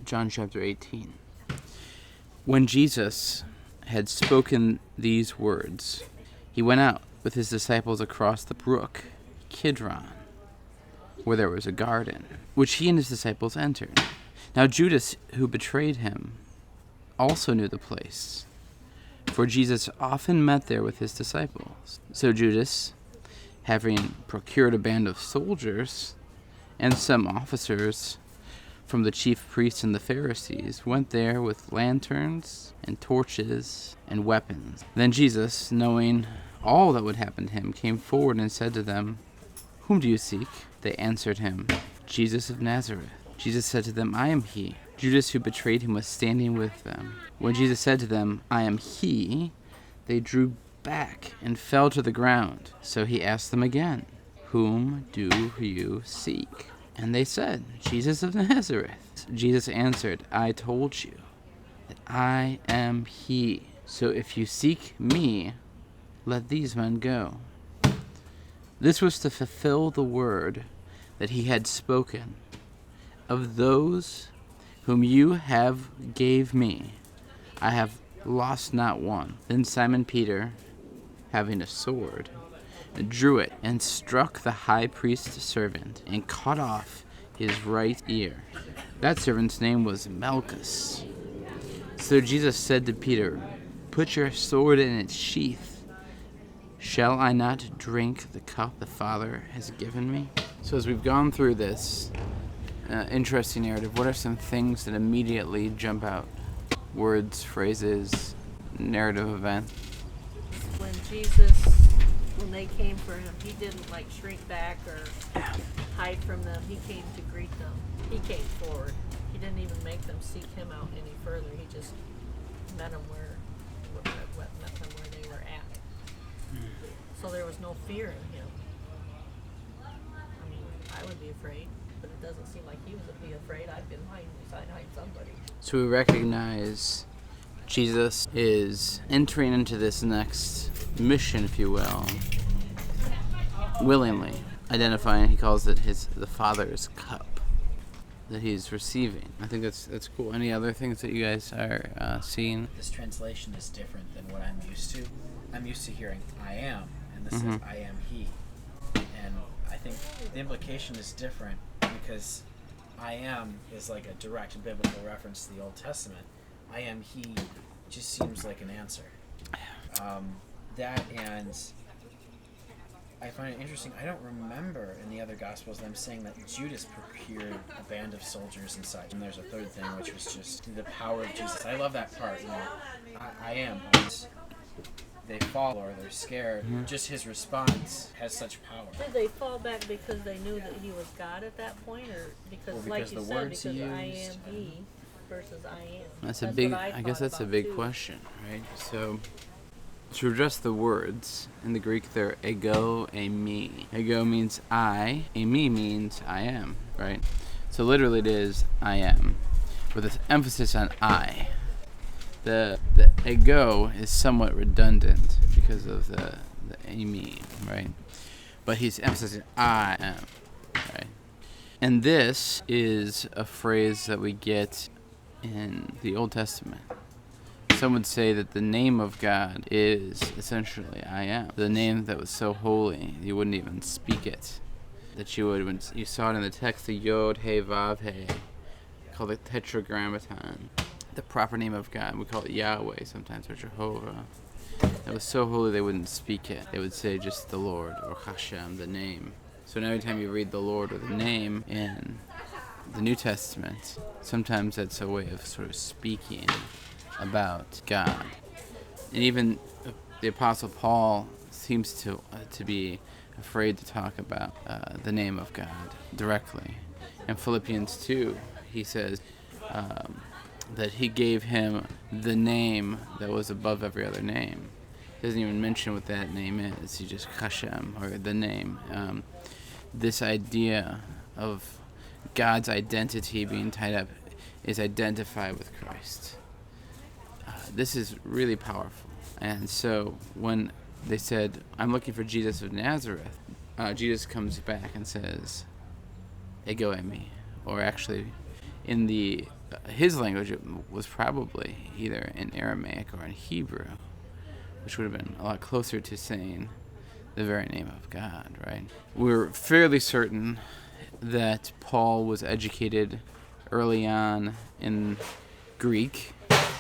John chapter 18. When Jesus had spoken these words, he went out with his disciples across the brook Kidron, where there was a garden, which he and his disciples entered. Now Judas, who betrayed him, also knew the place, for Jesus often met there with his disciples. So Judas, having procured a band of soldiers and some officers from the chief priests and the Pharisees, went there with lanterns and torches and weapons. Then Jesus, knowing all that would happen to him, came forward and said to them, "Whom do you seek?" They answered him, "Jesus of Nazareth." Jesus said to them, "I am he." Judas, who betrayed him, was standing with them. When Jesus said to them, "I am he," they drew back and fell to the ground. So he asked them again, "Whom do you seek?" And they said, "Jesus of Nazareth." Jesus answered, "I told you that I am he. So if you seek me, let these men go." This was to fulfill the word that he had spoken. "Of those whom you have gave me, I have lost not one." Then Simon Peter, having a sword, drew it and struck the high priest's servant and cut off his right ear. That servant's name was Malchus. So Jesus said to Peter, "Put your sword in its sheath. Shall I not drink the cup the Father has given me?" So as we've gone through this interesting narrative, what are some things that immediately jump out? Words, phrases, narrative event. When they came for him, he didn't shrink back or hide from them. He came to greet them. He came forward. He didn't even make them seek him out any further. He just met them where they were at. So there was no fear in him. I mean, I would be afraid, but it doesn't seem like he would be afraid. I've been hiding beside somebody. So we recognize Jesus is entering into this next mission, if you will, willingly, identifying, he calls it the Father's cup that he's receiving. I think that's cool. Any other things that you guys are seeing? This translation is different than what I'm used to. I'm used to hearing "I am," and this is "I am he." And I think the implication is different because "I am" is like a direct biblical reference to the Old Testament. "I am he" just seems like an answer. That, and I find it interesting. I don't remember in the other Gospels them saying that Judas procured a band of soldiers and such. And there's a third thing, which was just the power of Jesus. I love that part. I am. They fall or they're scared. Just his response has such power. Did they fall back because they knew that he was God at that point, or because like you said, because I am he versus I am? That's I guess that's a big question, right? So to address the words, in the Greek they're ego, eimi. Ego means I, eimi means I am, right? So literally it is I am, with this emphasis on I. The ego is somewhat redundant because of the eimi, right? But he's emphasizing I am, right? And this is a phrase that we get in the Old Testament. Some would say that the name of God is essentially I am. The name that was so holy, you wouldn't even speak it. That you would, when you saw it in the text, the Yod, He, Vav, He, called it Tetragrammaton. The proper name of God, we call it Yahweh sometimes, or Jehovah. It was so holy they wouldn't speak it. They would say just the Lord, or Hashem, the name. So every time you read the Lord or the name in the New Testament, sometimes that's a way of sort of speaking about God. And even the Apostle Paul seems to be afraid to talk about the name of God directly. In Philippians 2, he says that he gave him the name that was above every other name. He doesn't even mention what that name is. He just Hashem, or the name. This idea of God's identity being tied up is identified with Christ. This is really powerful. And so when they said, "I'm looking for Jesus of Nazareth," Jesus comes back and says, "Ego eimi," or actually in the his language was probably either in Aramaic or in Hebrew, which would have been a lot closer to saying the very name of God, right? We're fairly certain that Paul was educated early on in Greek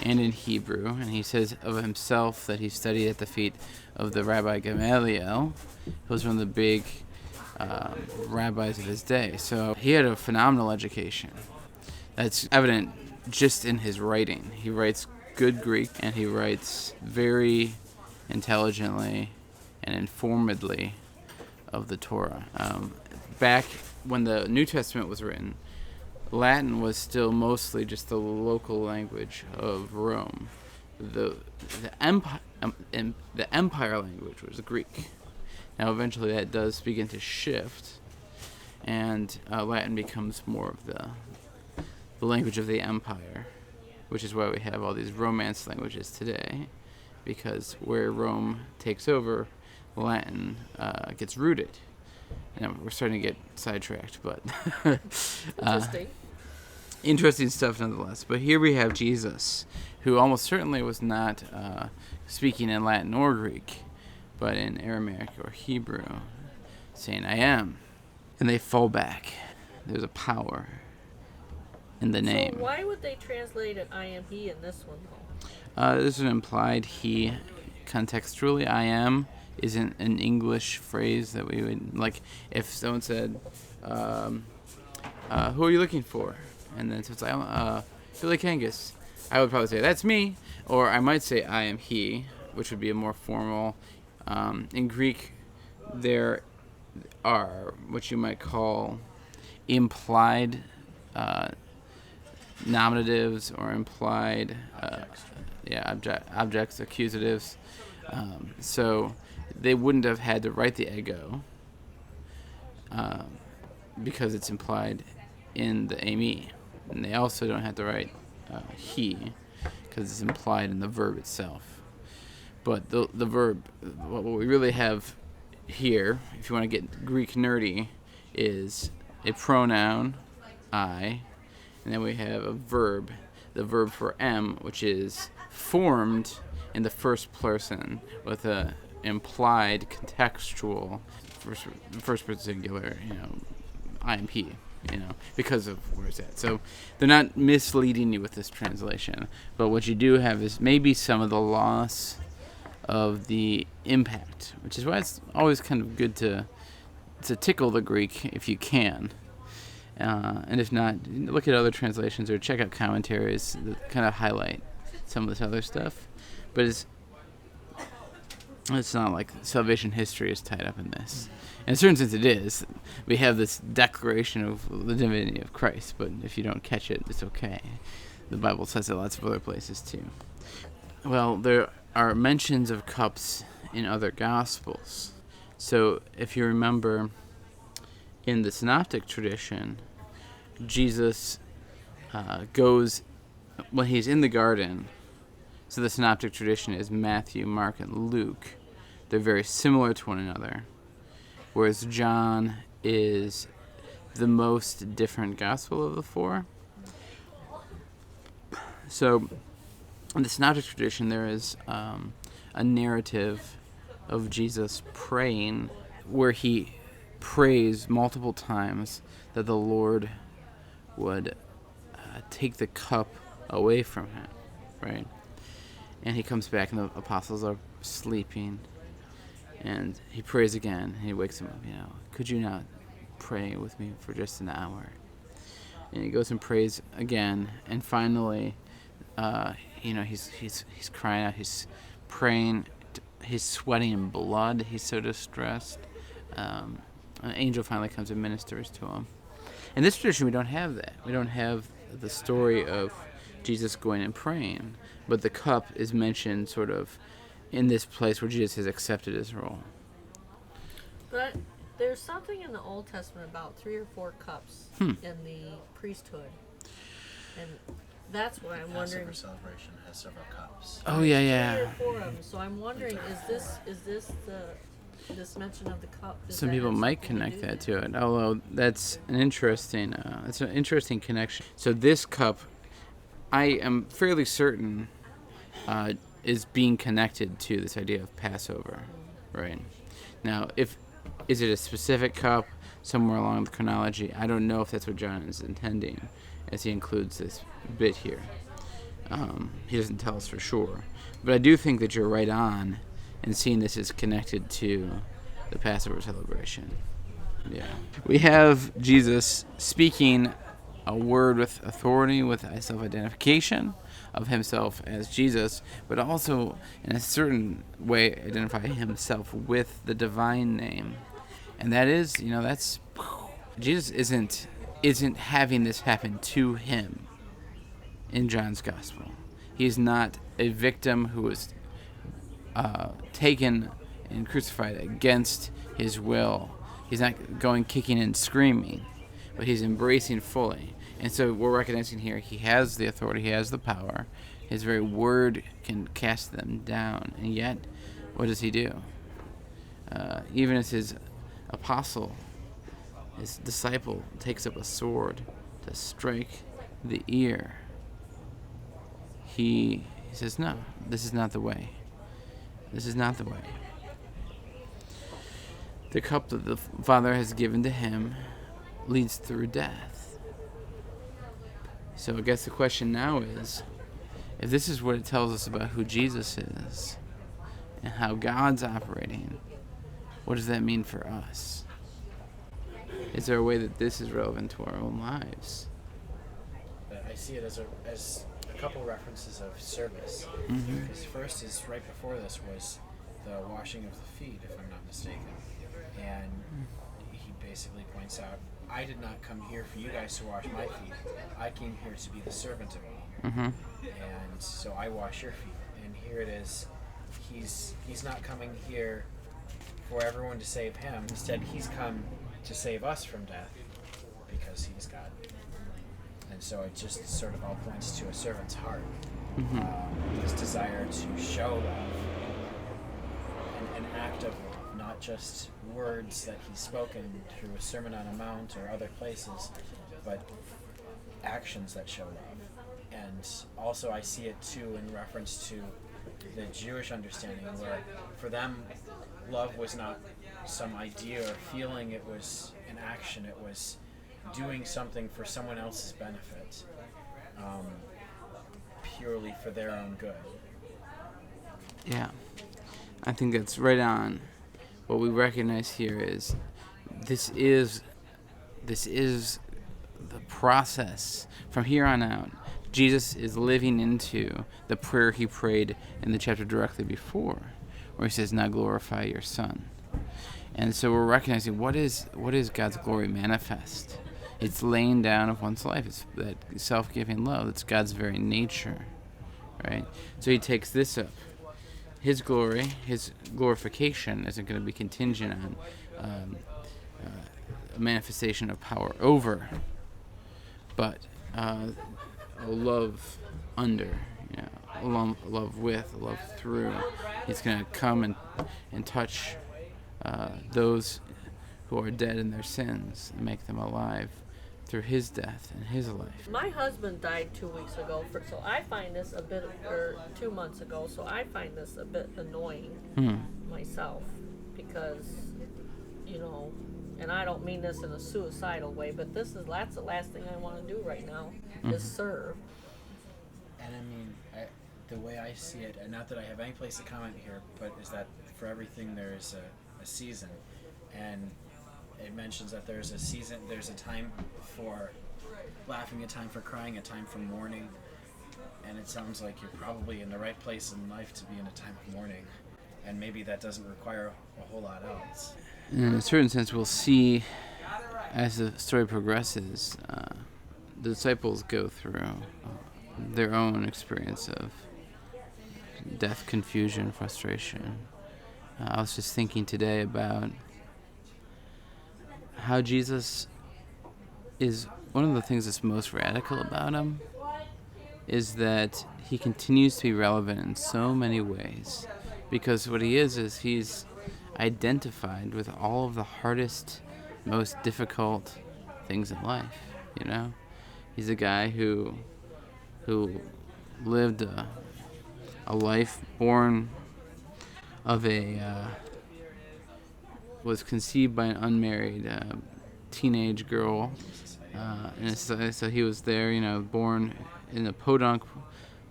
and in Hebrew, and he says of himself that he studied at the feet of the Rabbi Gamaliel, who was one of the big rabbis of his day. So he had a phenomenal education. That's evident just in his writing. He writes good Greek, and he writes very intelligently and informedly of the Torah. Back when the New Testament was written, Latin was still mostly just the local language of Rome. The empire language was Greek. Now, eventually, that does begin to shift, and Latin becomes more of the language of the empire, which is why we have all these Romance languages today, because where Rome takes over, Latin gets rooted. And we're starting to get sidetracked, but interesting stuff nonetheless. But here we have Jesus, who almost certainly was not speaking in Latin or Greek, but in Aramaic or Hebrew, saying, I am. And they fall back. There's a power in the name. So why would they translate it I am he in this one, though? There's an implied he contextually. I am isn't an English phrase that we would, like, if someone said, who are you looking for? And then so it's like, Billy Kangas. I would probably say, that's me. Or I might say, I am he, which would be a more formal. In Greek, there are what you might call implied nominatives or implied objects, accusatives. So they wouldn't have had to write the ego because it's implied in the ame. And they also don't have to write he because it's implied in the verb itself. But the verb, what we really have here, if you want to get Greek nerdy, is a pronoun, I, and then we have a verb, the verb for am, which is formed in the first person with a implied contextual first person singular, I am he, because of where it's at. So they're not misleading you with this translation, but what you do have is maybe some of the loss of the impact, which is why it's always kind of good to tickle the Greek if you can. And if not, look at other translations or check out commentaries that kind of highlight some of this other stuff. But it's not like salvation history is tied up in this. In a certain sense it is. We have this declaration of the divinity of Christ, but if you don't catch it, it's okay. The Bible says it lots of other places too. Well, there are mentions of cups in other Gospels. So if you remember, in the Synoptic tradition, Jesus goes, when he's in the garden, so the Synoptic tradition is Matthew, Mark, and Luke. They're very similar to one another, whereas John is the most different Gospel of the four. So in the Synoptic tradition, there is a narrative of Jesus praying where he prays multiple times that the Lord would take the cup away from him, right? And he comes back and the apostles are sleeping, and he prays again, and he wakes them up, could you not pray with me for just an hour? And he goes and prays again, and finally, he's crying out, he's praying, he's sweating blood, he's so distressed. An angel finally comes and ministers to him. In this tradition, we don't have that. We don't have the story of Jesus going and praying, but the cup is mentioned sort of in this place where Jesus has accepted his role. But there's something in the Old Testament about 3 or 4 cups in the priesthood, and that's why I'm wondering. Passover celebration has several cups. Oh yeah. 3 or 4 of them. So I'm wondering, is this this mention of the cup? Some people might connect that to it, although that's an interesting connection. So this cup I am fairly certain is being connected to this idea of Passover, right? Now, is it a specific cup somewhere along the chronology? I don't know if that's what John is intending as he includes this bit here. He doesn't tell us for sure. But I do think that you're right on in seeing this as connected to the Passover celebration. Yeah. We have Jesus speaking a word with authority, with a self-identification of himself as Jesus, but also in a certain way identify himself with the divine name. And that is, that's Jesus isn't having this happen to him in John's gospel. He's not a victim who was taken and crucified against his will. He's not going kicking and screaming, but he's embracing fully. And so we're recognizing here he has the authority, he has the power. His very word can cast them down. And yet, what does he do? Even as his apostle, his disciple, takes up a sword to strike the ear, he says, no, this is not the way. This is not the way. The cup that the Father has given to him leads through death. So I guess the question now is, if this is what it tells us about who Jesus is and how God's operating, what does that mean for us? Is there a way that this is relevant to our own lives? I see it as a couple references of service. Mm-hmm. Because first is right before this was the washing of the feet, if I'm not mistaken. And he basically points out, I did not come here for you guys to wash my feet. I came here to be the servant of all. Mm-hmm. And so I wash your feet. And here it is. He's not coming here for everyone to save him. Instead, he's come to save us from death because he's God. And so it just sort of all points to a servant's heart. Mm-hmm. His desire to show love, an act of love, not just words that he's spoken through a Sermon on the Mount or other places, but actions that show love. And also I see it too in reference to the Jewish understanding, where for them love was not some idea or feeling, it was an action, it was doing something for someone else's benefit, purely for their own good. Yeah, I think that's right on. What we recognize here is this is the process. From here on out, Jesus is living into the prayer he prayed in the chapter directly before, where he says, now glorify your Son. And so we're recognizing what is God's glory manifest. It's laying down of one's life. It's that self-giving love. It's God's very nature, right? So he takes this up. His glory, his glorification isn't going to be contingent on a manifestation of power over, but a love under, a love with, a love through. He's going to come and touch those who are dead in their sins and make them alive through his death and his life. My husband died 2 weeks ago, so I find this a bit, or 2 months ago, so I find this a bit annoying myself, because, and I don't mean this in a suicidal way, but that's the last thing I want to do right now, is serve. And I mean, the way I see it, and not that I have any place to comment here, but is that for everything there is a season, and it mentions that there's a season, there's a time for laughing, a time for crying, a time for mourning, and it sounds like you're probably in the right place in life to be in a time of mourning, and maybe that doesn't require a whole lot else. In a certain sense, we'll see as the story progresses, the disciples go through their own experience of death, confusion, frustration. I was just thinking today about how Jesus is, one of the things that's most radical about him is that he continues to be relevant in so many ways, because what he is he's identified with all of the hardest, most difficult things in life. He's a guy who who lived a life born of was conceived by an unmarried teenage girl. And so he was there, born in the podunk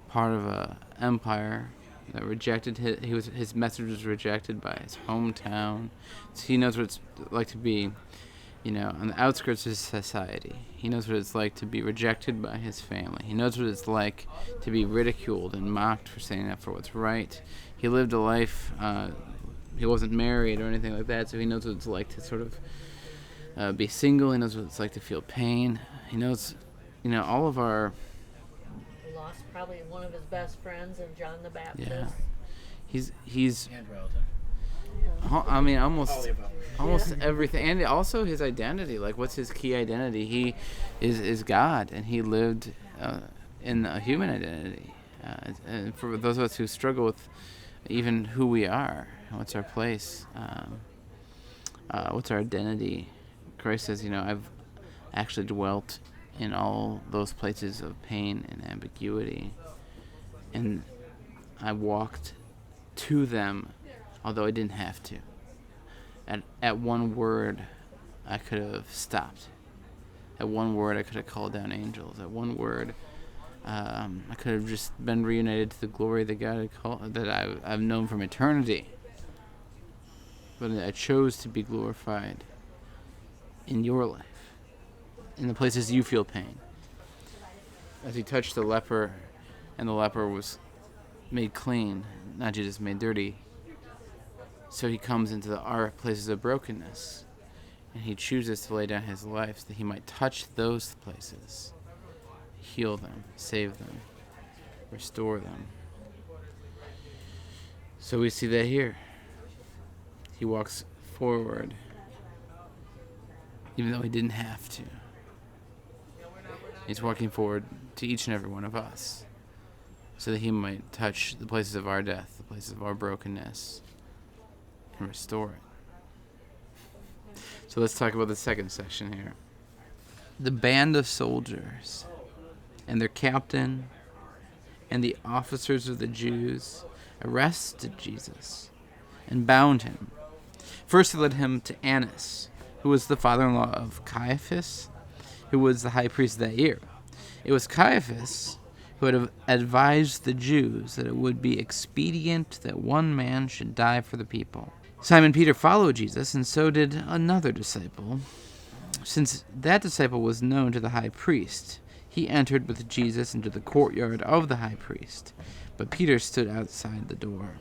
part of a empire that rejected his message was rejected by his hometown. So he knows what it's like to be, on the outskirts of society. He knows what it's like to be rejected by his family. He knows what it's like to be ridiculed and mocked for standing up for what's right. He lived a life. He wasn't married or anything like that, so he knows what it's like to sort of be single. He knows what it's like to feel pain. He knows, all of our. He lost probably one of his best friends in John the Baptist. Yeah. He's And relative. I mean, almost Yeah. everything, and also his identity. Like, what's his key identity? He is God, and he lived in a human identity. And for those of us who struggle with even who we are, what's our place, what's our identity? Christ says, I've actually dwelt in all those places of pain and ambiguity, and I walked to them, although I didn't have to. At one word, I could have stopped. At one word, I could have called down angels. At one word, I could have just been reunited to the glory that God that I've known from eternity. But I chose to be glorified in your life, in the places you feel pain. As he touched the leper, and the leper was made clean, not just made dirty, so he comes into our places of brokenness, and he chooses to lay down his life so that he might touch those places, heal them, save them, restore them. So we see that here. He walks forward, even though he didn't have to. He's walking forward to each and every one of us, so that he might touch the places of our death, the places of our brokenness, and restore it. So let's talk about the second section here. The band of soldiers and their captain and the officers of the Jews arrested Jesus and bound him. First they led him to Annas, who was the father-in-law of Caiaphas, who was the high priest that year. It was Caiaphas who had advised the Jews that it would be expedient that one man should die for the people. Simon Peter followed Jesus, and so did another disciple. Since that disciple was known to the high priest, he entered with Jesus into the courtyard of the high priest, but Peter stood outside the door.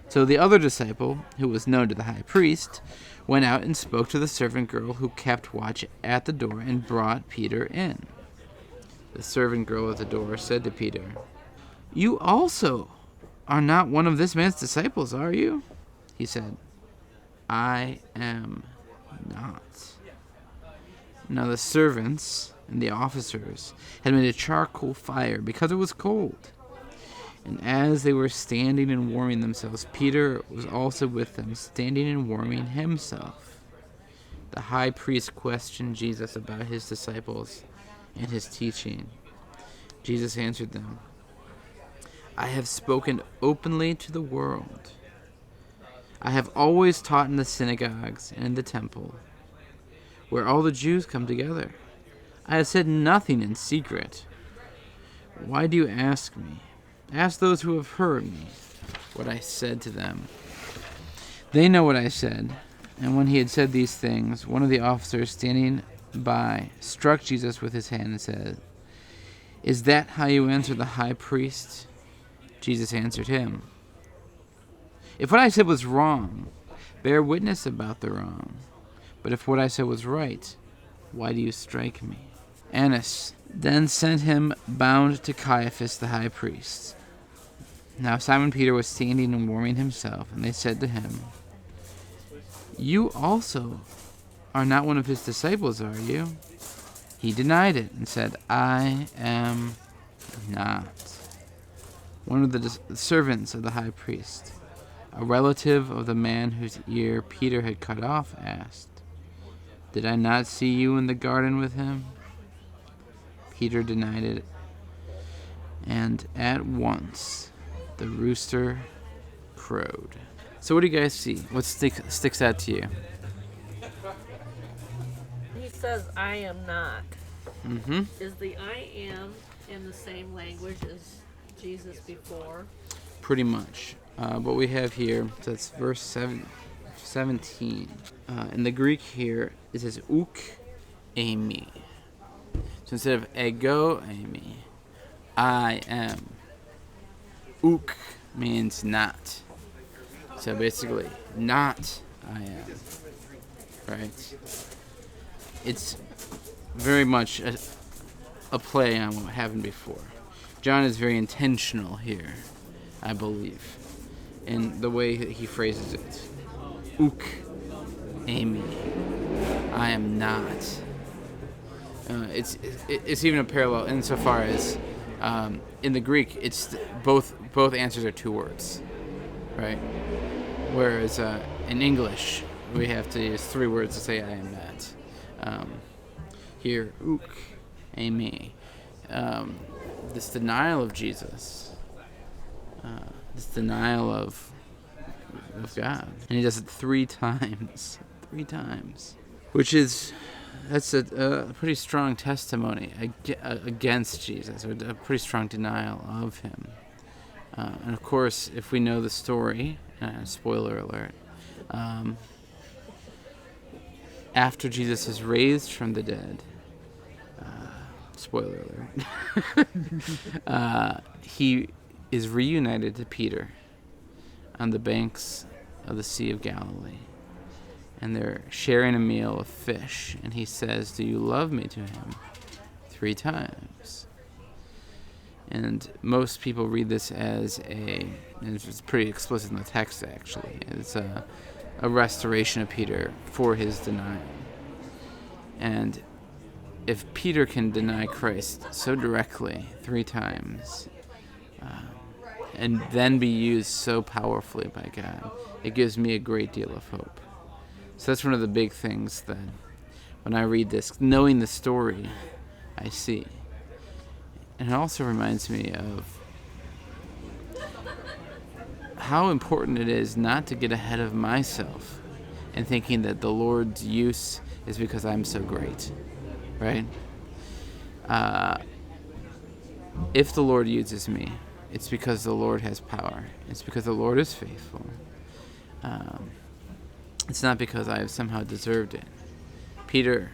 So the other disciple, who was known to the high priest, went out and spoke to the servant girl who kept watch at the door and brought Peter in. The servant girl at the door said to Peter, "You also are not one of this man's disciples, are you?" He said, "I am not." Now the servants and the officers had made a charcoal fire because it was cold. And as they were standing and warming themselves, Peter was also with them, standing and warming himself. The high priest questioned Jesus about his disciples and his teaching. Jesus answered them, "I have spoken openly to the world. I have always taught in the synagogues and in the temple, where all the Jews come together. I have said nothing in secret. Why do you ask me? Ask those who have heard me what I said to them. They know what I said." And when he had said these things, one of the officers standing by struck Jesus with his hand and said, "Is that how you answer the high priest?" Jesus answered him, "If what I said was wrong, bear witness about the wrong. But if what I said was right, why do you strike me?" Annas then sent him bound to Caiaphas the high priest. Now Simon Peter was standing and warming himself, and they said to him, "You also are not one of his disciples, are you?" He denied it and said, "I am not." One of the servants of the high priest, a relative of the man whose ear Peter had cut off, asked, "Did I not see you in the garden with him?" Peter denied it And at once the rooster crowed. So what do you guys see? What sticks out to you? He says, I am not. Mm-hmm. Is the I am in the same language as Jesus before? Pretty much. What we have here, so it's verse 17. In the Greek here, it says uk eimi. So instead of ego eimi, I am. Uk means not. So basically, not I am. Right? It's very much a play on what happened before. John is very intentional here, I believe, in the way that he phrases it. Uk eimi, I am not. It's even a parallel insofar as in the Greek, it's both answers are two words, right? Whereas in English, we have to use three words to say I am not. Here, uk eimi. This denial of Jesus, this denial of God, and he does it three times, which is that's a pretty strong testimony against Jesus, or a pretty strong denial of him. And of course, if we know the story, spoiler alert, after Jesus is raised from the dead, spoiler alert, he is reunited to Peter on the banks of the Sea of Galilee. And they're sharing a meal of fish. And he says, "Do you love me?" to him 3 times. And most people read this as and it's pretty explicit in the text actually, it's a restoration of Peter for his denial. And if Peter can deny Christ so directly 3 times, and then be used so powerfully by God, it gives me a great deal of hope. So that's one of the big things that when I read this, knowing the story, I see. And it also reminds me of how important it is not to get ahead of myself and thinking that the Lord's use is because I'm so great, right? If the Lord uses me, it's because the Lord has power. It's because the Lord is faithful. It's not because I have somehow deserved it. Peter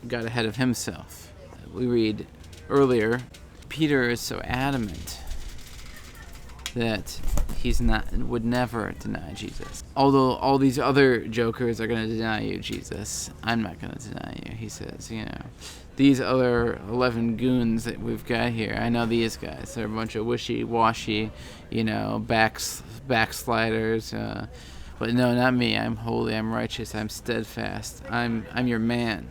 got ahead of himself. We read earlier, Peter is so adamant that would never deny Jesus. Although all these other jokers are going to deny you, Jesus, I'm not going to deny you. He says, these other 11 goons that we've got here, I know these guys. They're a bunch of wishy-washy, backsliders. But no, not me. I'm holy, I'm righteous, I'm steadfast. I'm your man.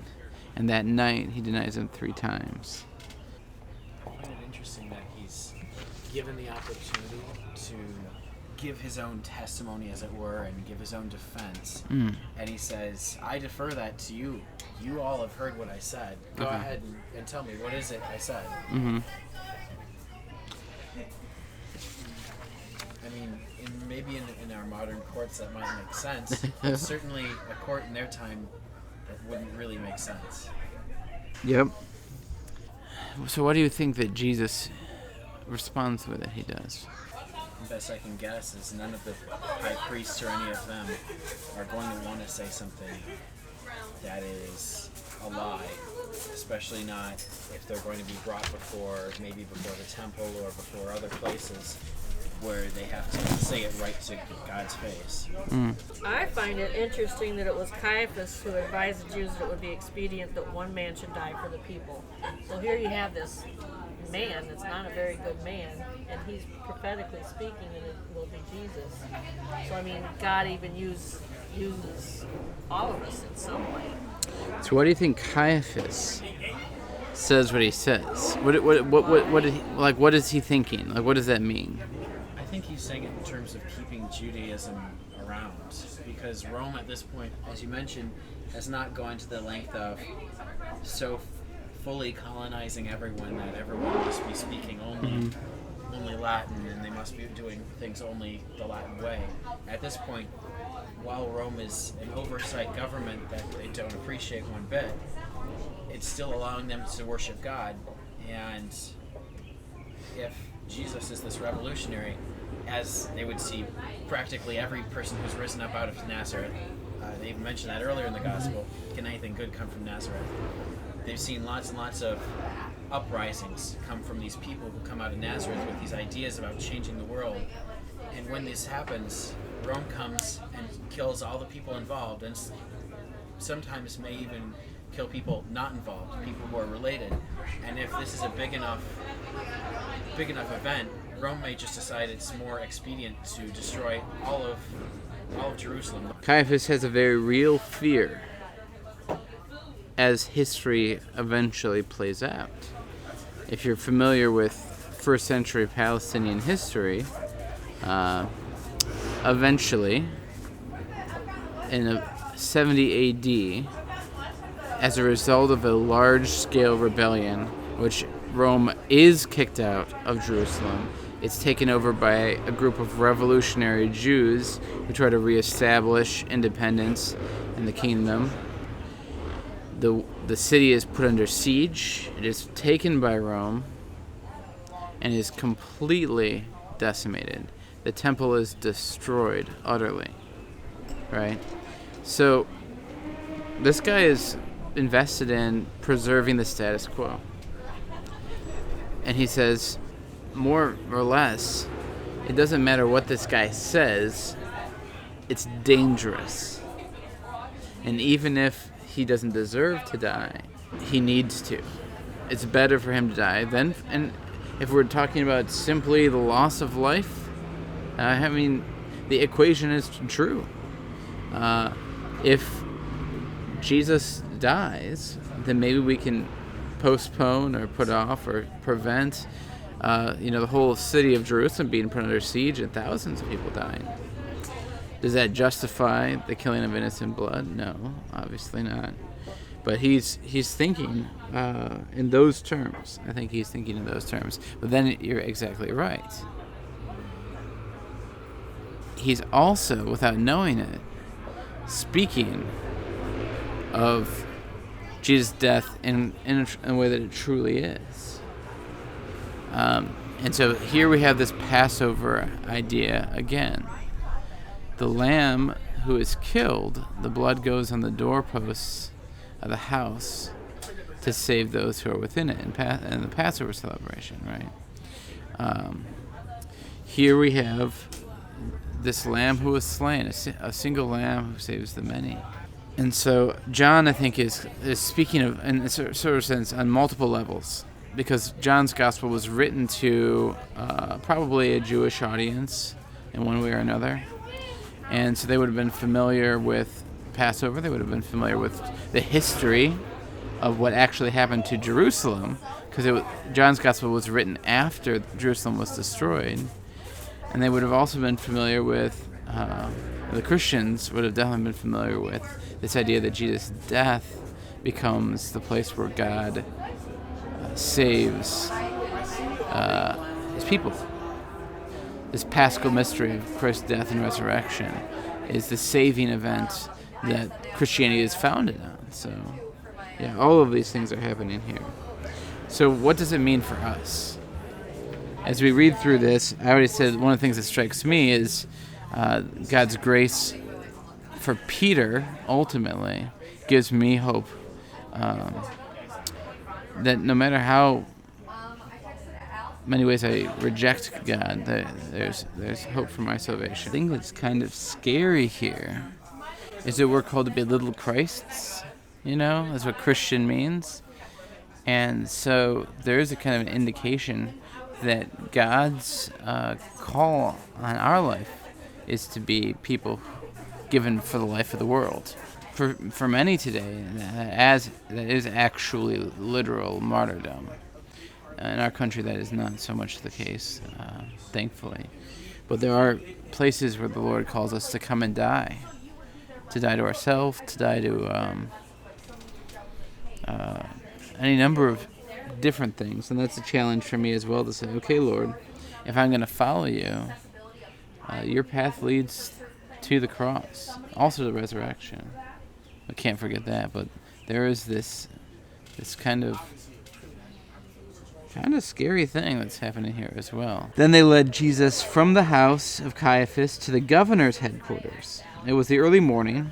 And that night, he denies him 3 times. I find it interesting that he's given the opportunity to give his own testimony, as it were, and give his own defense. And he says, I defer that to you. You all have heard what I said. Go ahead and tell me, what is it I said? Mm-hmm. I mean, maybe in our modern courts that might make sense. Certainly a court in their time, that wouldn't really make sense. Yep. So what do you think that Jesus responds with it? He does. The best I can guess is none of the high priests or any of them are going to want to say something that is a lie, especially not if they're going to be brought before the temple or before other places where they have to say it right to God's face. I find it interesting that it was Caiaphas who advised the Jews that it would be expedient that one man should die for the people. So here you have this man that's not a very good man, and he's prophetically speaking that it will be Jesus. So I mean, God even uses all of us in some way. So why do you think Caiaphas says what he says? What is he thinking? Like, what does that mean? I think he's saying it in terms of keeping Judaism around, because Rome at this point, as you mentioned, has not gone to the length of so fully colonizing everyone that everyone must be speaking only only Latin, and they must be doing things only the Latin way. At this point, while Rome is an oversight government that they don't appreciate one bit, it's still allowing them to worship God. And if Jesus is this revolutionary, as they would see practically every person who's risen up out of Nazareth, they even mentioned that earlier in the gospel, can anything good come from Nazareth? They've seen lots and lots of uprisings come from these people who come out of Nazareth with these ideas about changing the world. And when this happens, Rome comes and kills all the people involved, and sometimes may even kill people not involved, people who are related. And if this is a big enough event, Rome may just decide it's more expedient to destroy all of Jerusalem. Caiaphas has a very real fear as history eventually plays out. If you're familiar with first century Palestinian history, eventually, in 70 AD, as a result of a large-scale rebellion, which Rome is kicked out of Jerusalem, it's taken over by a group of revolutionary Jews who try to reestablish independence in the kingdom. The city is put under siege. It is taken by Rome and is completely decimated. The temple is destroyed utterly, right? So this guy is invested in preserving the status quo. And he says, more or less, it doesn't matter what this guy says, it's dangerous. And even if he doesn't deserve to die, he needs to. It's better for him to die than, and if we're talking about simply the loss of life, I mean, the equation is true. If Jesus dies, then maybe we can postpone or put off or prevent the whole city of Jerusalem being put under siege and thousands of people dying. Does that justify the killing of innocent blood? No, obviously not. But he's thinking in those terms. I think he's thinking in those terms. But then you're exactly right. He's also, without knowing it, speaking of Jesus' death in a way that it truly is. And so here we have this Passover idea again. The lamb who is killed, the blood goes on the doorposts of the house to save those who are within it in the Passover celebration, right? Here we have this lamb who was slain, a single lamb who saves the many. And so John, I think, is speaking of, in a sort of sense, on multiple levels, because John's gospel was written to probably a Jewish audience in one way or another. And so they would have been familiar with Passover. They would have been familiar with the history of what actually happened to Jerusalem, because John's gospel was written after Jerusalem was destroyed. And they would have also been familiar with, the Christians would have definitely been familiar with this idea that Jesus' death becomes the place where God saves his people. This Paschal mystery of Christ's death and resurrection is the saving event that Christianity is founded on. So, yeah, all of these things are happening here. So what does it mean for us? As we read through this, I already said one of the things that strikes me is God's grace for Peter, ultimately, gives me hope that no matter how many ways I reject God, there's hope for my salvation. The thing that's kind of scary here is that we're called to be little Christs, that's what Christian means. And so there is a kind of an indication that God's call on our life is to be people given for the life of the world. For many today, that is actually literal martyrdom. In our country, that is not so much the case, thankfully. But there are places where the Lord calls us to come and die to ourselves, to die to any number of different things. And that's a challenge for me as well to say, okay, Lord, if I'm going to follow you, your path leads to the cross, also the resurrection. I can't forget that, but there is this kind of scary thing that's happening here as well. Then they led Jesus from the house of Caiaphas to the governor's headquarters. It was the early morning.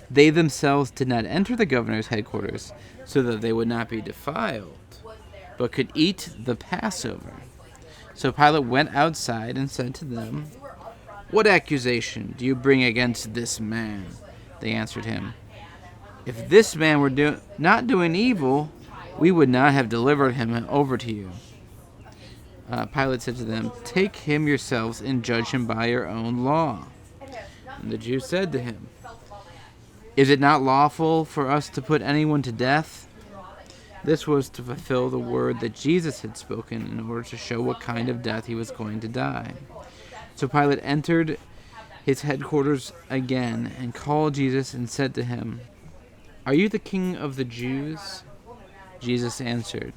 They themselves did not enter the governor's headquarters so that they would not be defiled, but could eat the Passover. So Pilate went outside and said to them, "What accusation do you bring against this man?" They answered him, "If this man were not doing evil, we would not have delivered him over to you." Pilate said to them, "Take him yourselves and judge him by your own law." And the Jews said to him, "Is it not lawful for us to put anyone to death?" This was to fulfill the word that Jesus had spoken in order to show what kind of death he was going to die. So Pilate entered his headquarters again and called Jesus and said to him, "Are you the king of the Jews?" Jesus answered,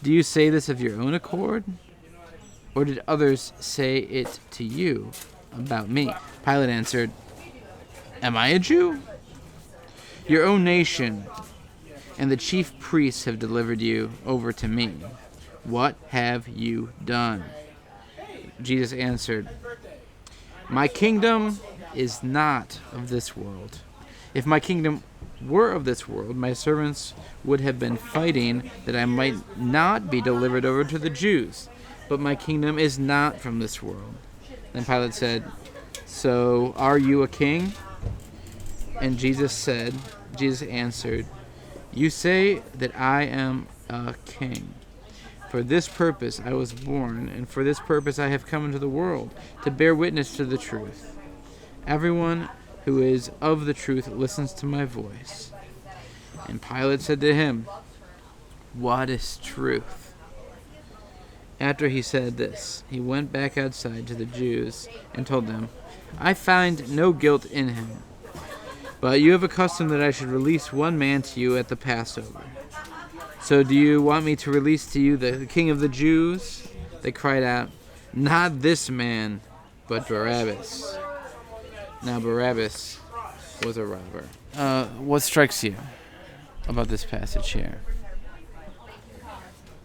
"Do you say this of your own accord? Or did others say it to you about me?" Pilate answered, "Am I a Jew? Your own nation and the chief priests have delivered you over to me. What have you done?" Jesus answered, "My kingdom is not of this world. If my kingdom were of this world, my servants would have been fighting that I might not be delivered over to the Jews. But my kingdom is not from this world." Then Pilate said, "So are you a king?" And Jesus answered, "You say that I am a king. For this purpose I was born, and for this purpose I have come into the world, to bear witness to the truth. Everyone who is of the truth listens to my voice." And Pilate said to him, "What is truth?" After he said this, he went back outside to the Jews and told them, "I find no guilt in him. But you have a custom that I should release one man to you at the Passover. So do you want me to release to you the king of the Jews?" They cried out, "Not this man, but Barabbas." Now Barabbas was a robber. What strikes you about this passage here?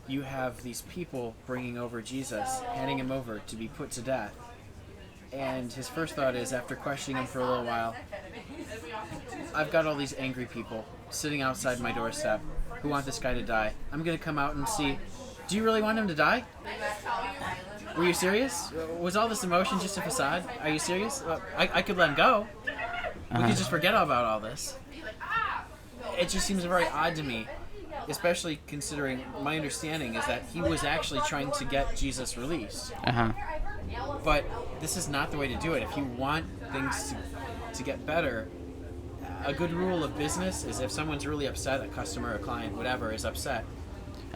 You have these people bringing over Jesus, handing him over to be put to death. And his first thought is, after questioning him for a little while, I've got all these angry people sitting outside my doorstep who want this guy to die. I'm going to come out and see, do you really want him to die? Were you serious? Was all this emotion just a facade? Are you serious? I could let him go. We could just forget about all this. It just seems very odd to me, especially considering my understanding is that he was actually trying to get Jesus released. But this is not the way to do it. If you want things to get better, a good rule of business is if someone's really upset, a customer, a client, whatever, is upset,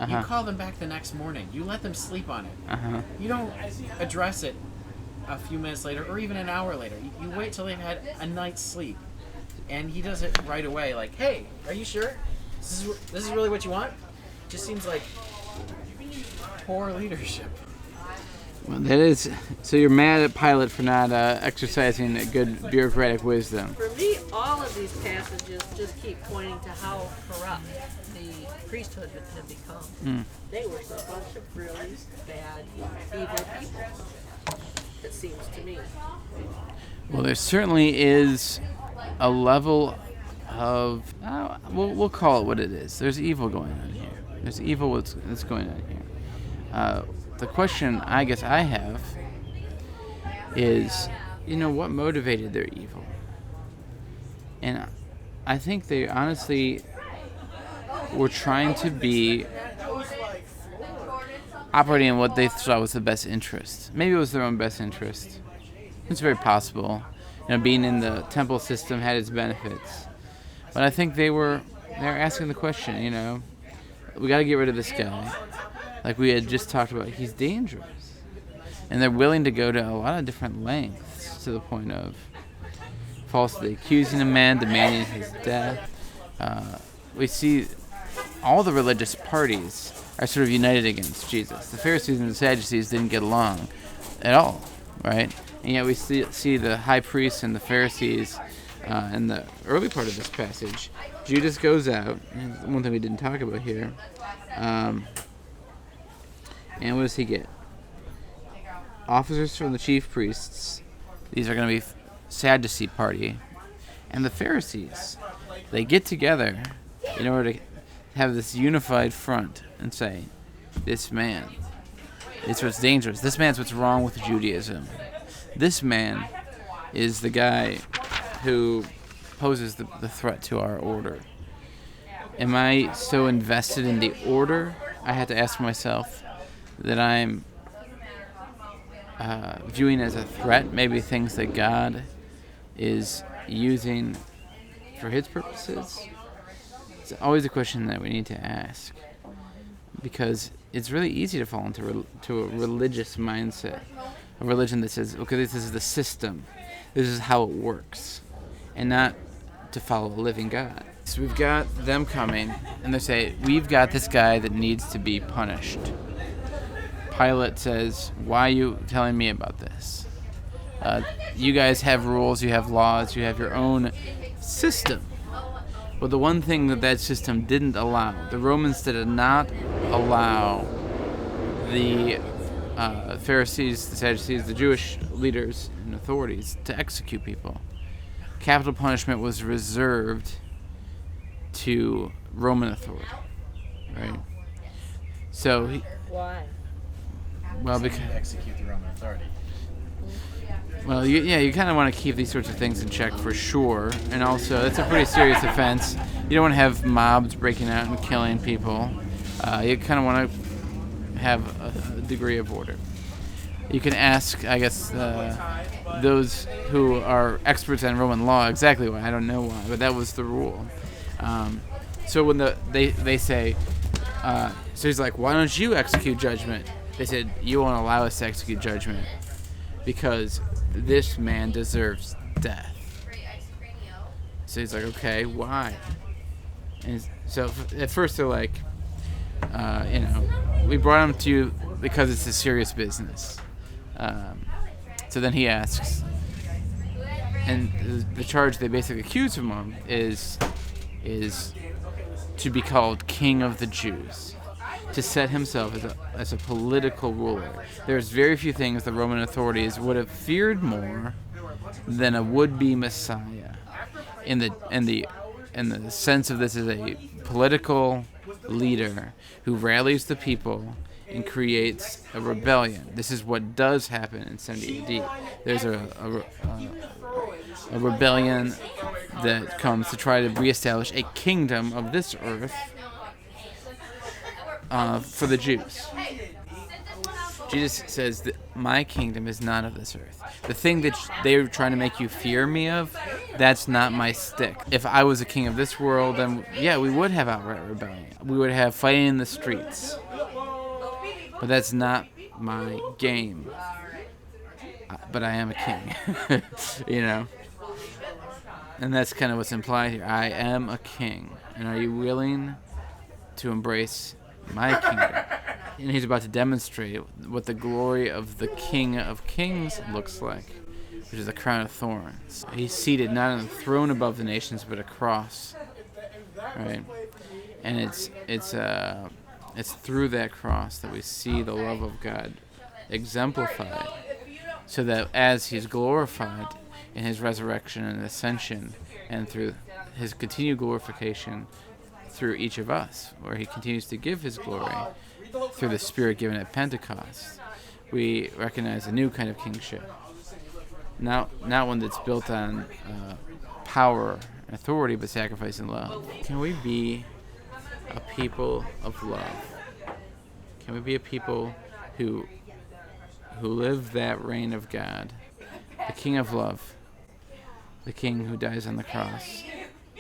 you call them back the next morning. You let them sleep on it. You don't address it a few minutes later or even an hour later. You wait till they've had a night's sleep. And he does it right away, like, "Hey, are you sure? This is really what you want?" Just seems like poor leadership. Well, that is. So you're mad at Pilate for not exercising a good bureaucratic wisdom. For me, all of these passages just keep pointing to how corrupt the priesthood had become. They were a bunch of really bad, evil people, it seems to me. Well, there certainly is a level of, we'll call it what it is. There's evil going on here. There's evil that's going on here. The question I guess I have is, what motivated their evil? And I think they honestly were trying to be operating in what they thought was the best interest. Maybe it was their own best interest. It's very possible. Being in the temple system had its benefits. But I think they were asking the question, we got to get rid of this guy. Like we had just talked about, he's dangerous. And they're willing to go to a lot of different lengths to the point of falsely accusing a man, demanding his death. We see all the religious parties are sort of united against Jesus. The Pharisees and the Sadducees didn't get along at all, right? And yet we see the high priests and the Pharisees in the early part of this passage. Judas goes out, and one thing we didn't talk about here, and what does he get? Officers from the chief priests, these are going to be Sadducee party, and the Pharisees. They get together in order to have this unified front and say, this man is what's dangerous. This man's what's wrong with Judaism. This man is the guy who poses the threat to our order. Am I so invested in the order, I have to ask myself, that I'm viewing as a threat maybe things that God is using for his purposes? It's always a question that we need to ask, because it's really easy to fall into a religious mindset, a religion that says, okay, this is the system, this is how it works, and not to follow a living God. So we've got them coming, and they say, we've got this guy that needs to be punished. Pilate says, why are you telling me about this? You guys have rules, you have laws, you have your own system. But the one thing that system didn't allow, the Romans did not allow the Pharisees, the Sadducees, the Jewish leaders and authorities to execute people. Capital punishment was reserved to Roman authority, right? So Why? Well, because execute the Roman authority. Well, you kind of want to keep these sorts of things in check for sure, and also it's a pretty serious offense. You don't want to have mobs breaking out and killing people. You kind of want to have a degree of order. You can ask, I guess, those who are experts in Roman law exactly why. I don't know why, but that was the rule. So when they say, so he's like, why don't you execute judgment? They said, you won't allow us to execute judgment because this man deserves death. So he's like, okay, why? And so at first they're like, we brought him to you because it's a serious business. So then he asks, and the charge they basically accuse him of is to be called King of the Jews, to set himself as a political ruler. There's very few things the Roman authorities would have feared more than a would-be Messiah, in the sense of this as a political leader who rallies the people and creates a rebellion. This is what does happen in 70 AD. There's a rebellion that comes to try to reestablish a kingdom of this earth for the Jews. Jesus says that my kingdom is not of this earth. The thing that they're trying to make you fear me of, that's not my stick. If I was a king of this world, then yeah, we would have outright rebellion. We would have fighting in the streets. But that's not my game. But I am a king, And that's kind of what's implied here. I am a king. And are you willing to embrace my kingdom? And he's about to demonstrate what the glory of the King of Kings looks like, which is a crown of thorns. He's seated not on a throne above the nations, but a cross, right? And it's through that cross that we see the love of God exemplified, so that as he's glorified in his resurrection and ascension, and through his continued glorification through each of us, where he continues to give his glory through the Spirit given at Pentecost, we recognize a new kind of kingship. Not one that's built on power and authority, but sacrifice and love. Can we be a people of love? Can we be a people who live that reign of God, the King of love, the King who dies on the cross,